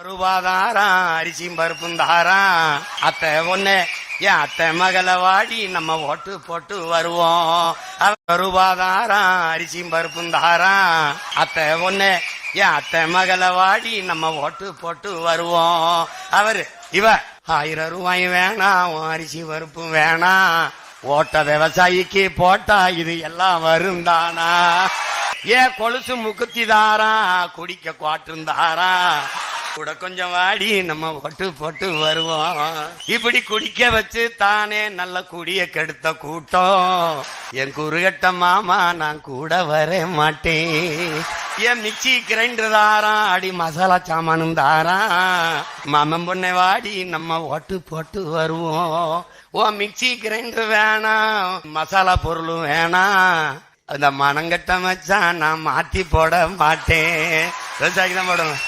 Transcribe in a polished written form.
ரூபாதாரம் அரிசியும் பருப்பும் தாராம். அத்தை ஒண்ணு என் அத்தை மகள வாடி நம்ம ஓட்டு போட்டு வருவோம். ரூபாதாரம் அரிசியும் பருப்பும் தாராம். அத்தை ஒண்ணு என் அத்தை மகள வாடி நம்ம ஓட்டு போட்டு வருவோம். அவரு இவ 1000 ரூபாய் வேணாம், அரிசி பருப்பும் வேணாம், ஓட்ட விவசாயிக்கு போட்டா இது எல்லாம் வரும் தானா. ஏன் கொலுசு முக்குத்தி தாரா, குடிக்க குவாட்டும் தாரா, கூட கொஞ்சம் வாடி நம்ம ஓட்டு போட்டு வருவோம். இப்படி குடிக்க வச்சு தானே நல்ல குடிய கெடுத்த கூட்டம். என் குறுகட்ட மாமா நான் கூட வர மாட்டேன். என் மிக்சி கிரைண்டர் தாரான், அடி மசாலா சாமானும் தாரான். மாமன் பொண்ணை வாடி நம்ம ஓட்டு போட்டு வருவோம். ஓ மிக்சி கிரைண்டர் வேணாம், மசாலா பொருளும் வேணாம், அந்த மனங்கட்ட மச்சான் நான் மாத்தி போட மாட்டேன். விவசாயிக்கு தான் போடுவேன்.